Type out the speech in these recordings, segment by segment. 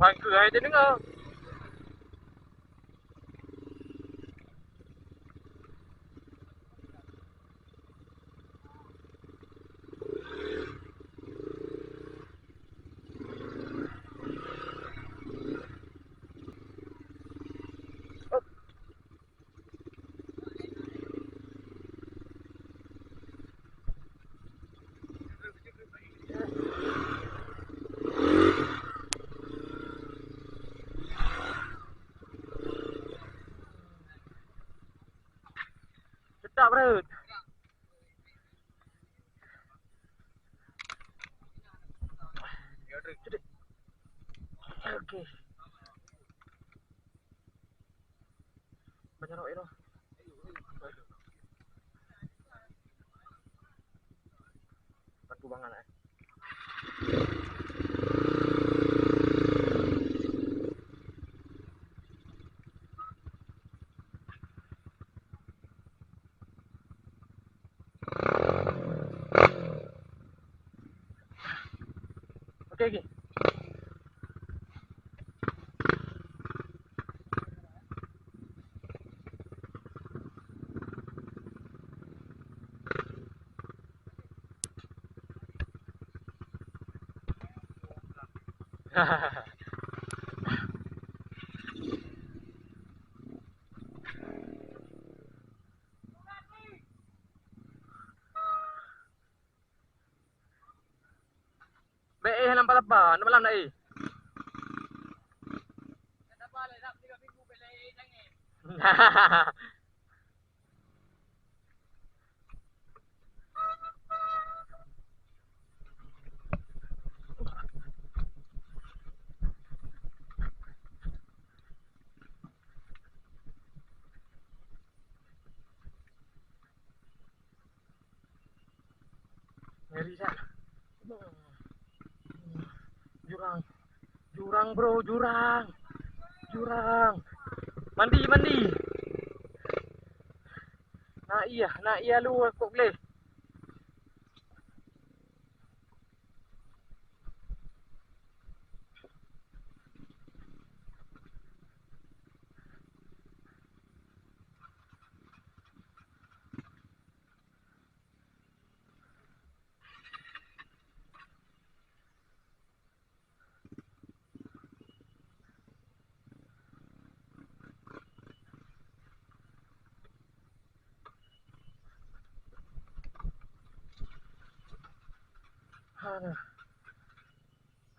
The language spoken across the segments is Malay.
Khoan cửa hay thế nữa ngơ. Sedap perut. Okey. Banyak rok itu. Batu bangan eh. Okey okey. Baik nampak apa? Nampak malam nak Nampak lah dah 3 minggu belai jangan. Ngeri dah. Jurang. Jurang bro, jurang. Jurang. Mandi, mandi. Nak iya lu kok boleh.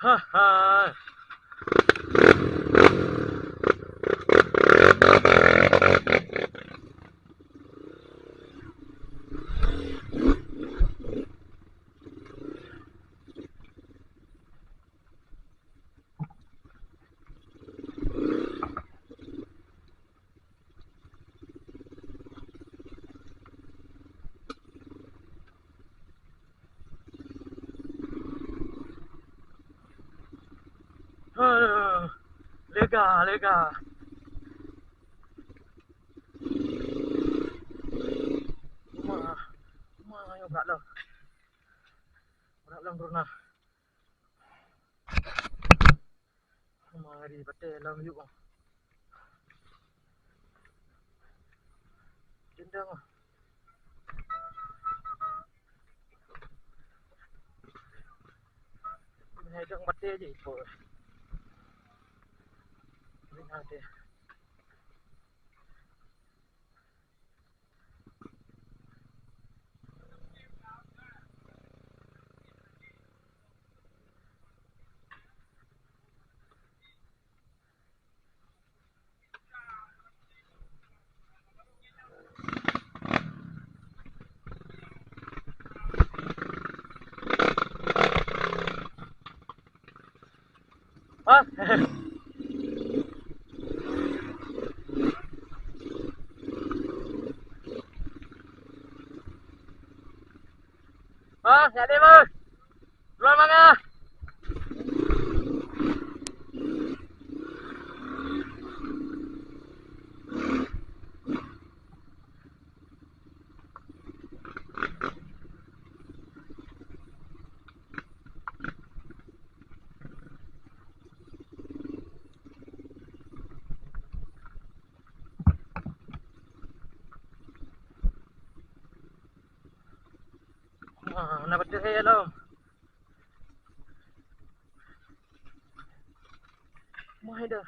Ha ha. Lega, lega. Ayo berat lah. Berat lah Bruna. Mari betul lah yuk. Jendang ah. Hai dong betul je ipo. Ini ada. Ah. Ah, ya deh bos. Jual mangga. lah. Mahal dah.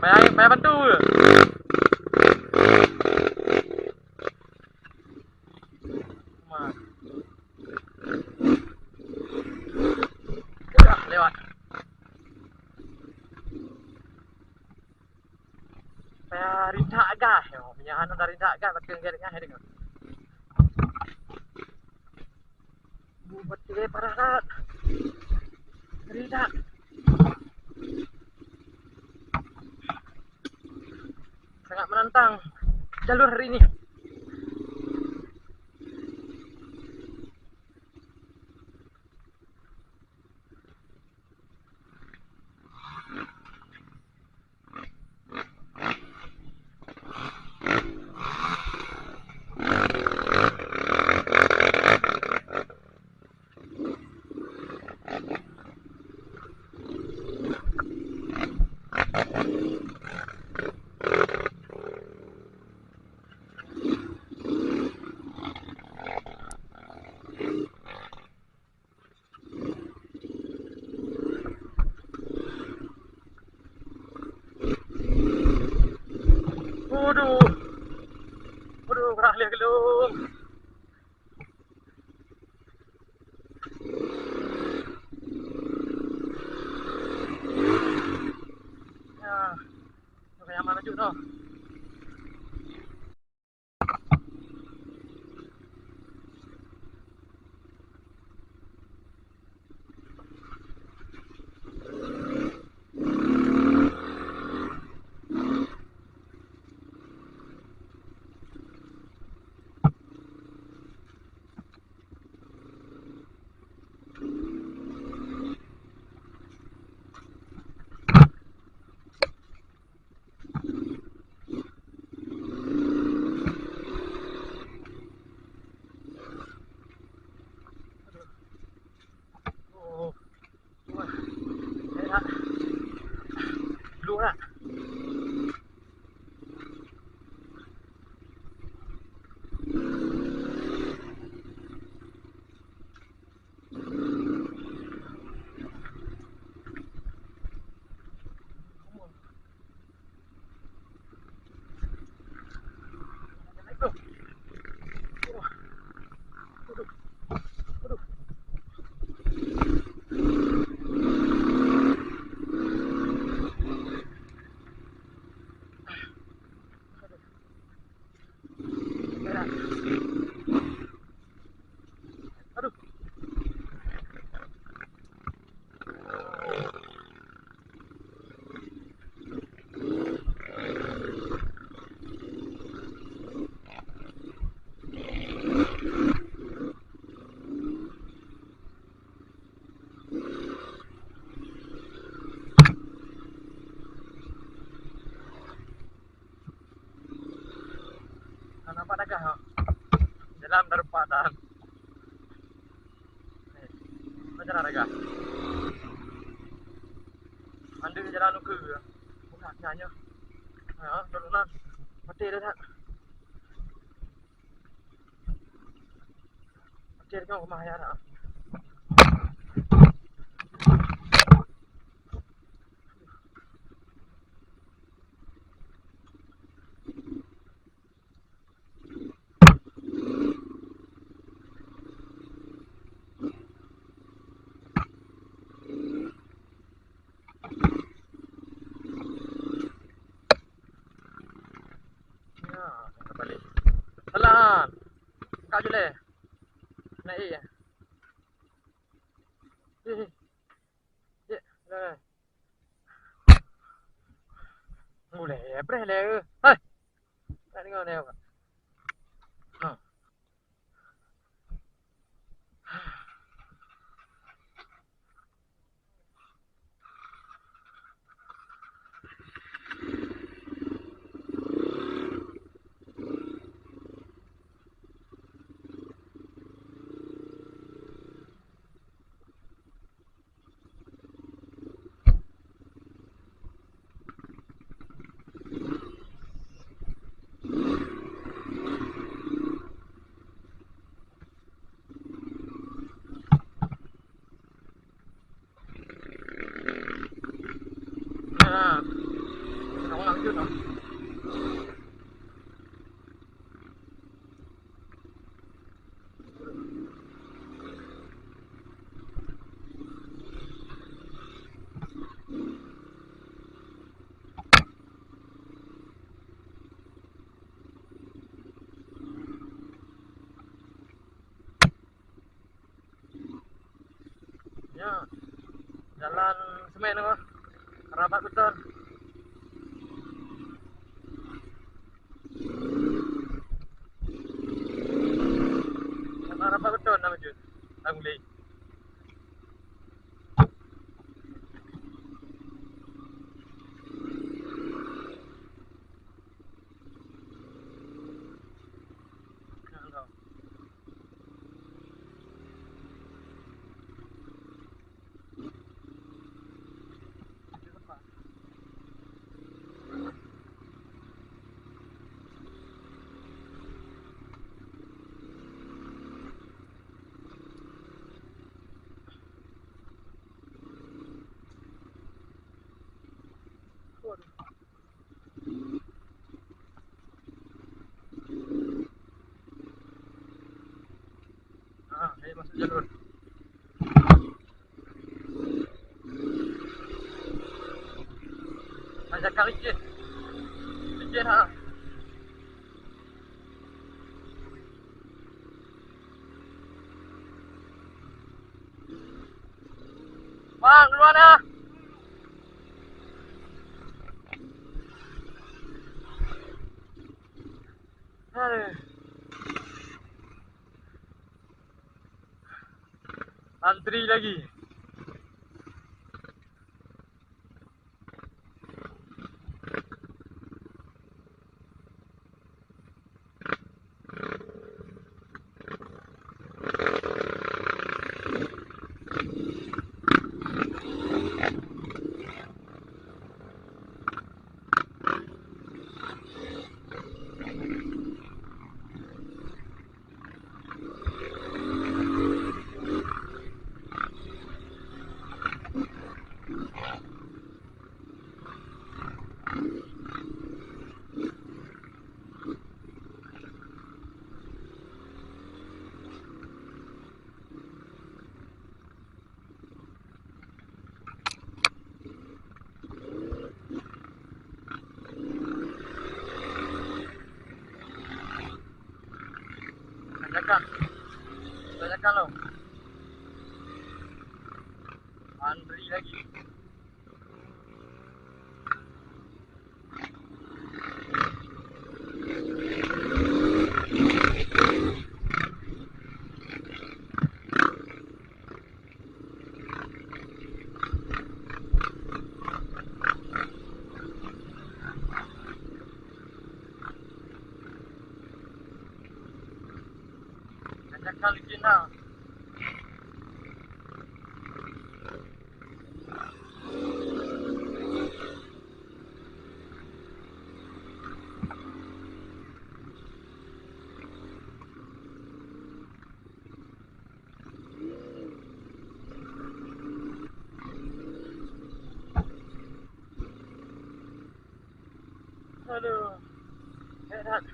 Payah bantu ke? Lewat. Payah rintak gas. Punya anu dah rintak gas. Betul ke dengan dengar. Betul parah sangat. Rintak. Sangat menantang jalur hari ini. Waduh. Waduh, beralih gelung. Ya. Kayak mana juga noh. Belum lah. Aduh. Nampak dah kah? Dalam darupatan. Macam mana kah? Anda jalan nuker. Bukan nyanyi. Ha, tolonglah. Mati dah tak? Mati dah rumah ya tak? Ya, balik. Salam. Kau je leh. Naik ya. Eh. Ya, dah. Mulai apa leh? Hai. Tak dengar ni apa? Ha. terjun tau. Ya, jalan semen apa? Rapat betul. Jalan rapat betul nama je. Aku boleh. Saya masuk jalur. Saya cakap licin. Licin ha. Bang, duluan ha. Aduh. Antri lagi. Tanyakan lo. Antri lagi. Tanyakan licin ha. Aduh. Heran.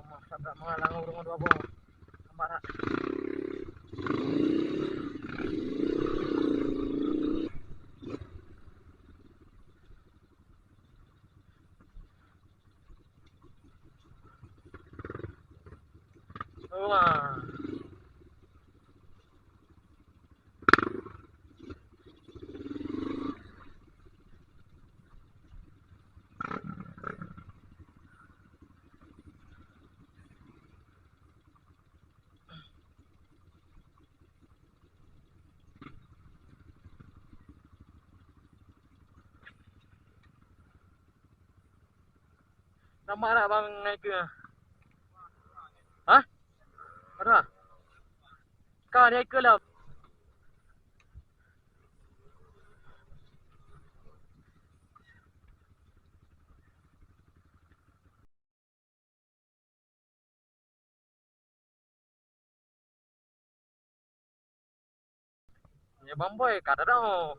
masa tak mengalang urungan dua bong. Kamara. Wah. Nampak tak bang naik ke? Hah? Ada? Kau naik ke lah. Ya bang boy, kata dah.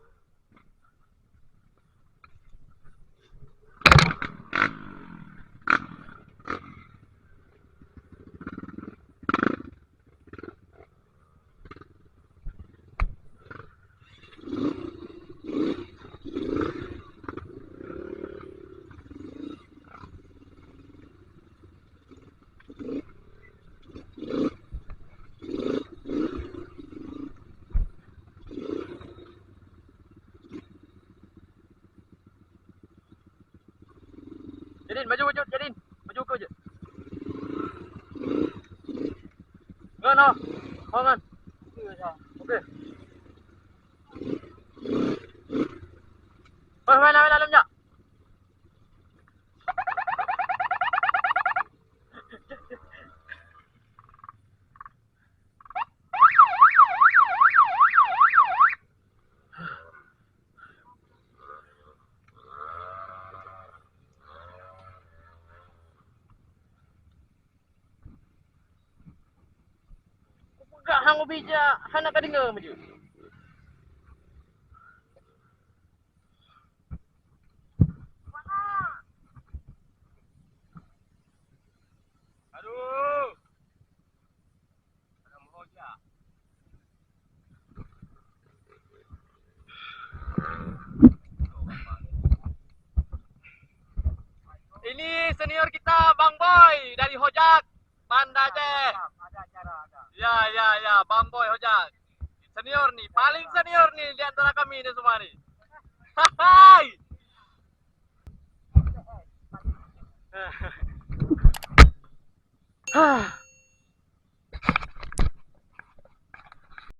Jadin, maju, Jadin. Maju ke je. Ngan ah. Oh ngan. Okey. Main dalam je. Gak hang bija, hang nak dengar maju. Aduh. Ada meroja. Ini senior kita Bang Boy dari Hojak, Banda Aceh. Ada acara ada. Ya, Bang Boy Hojak. Senior nih, paling senior nih di antara kami ini semua nih. Hai.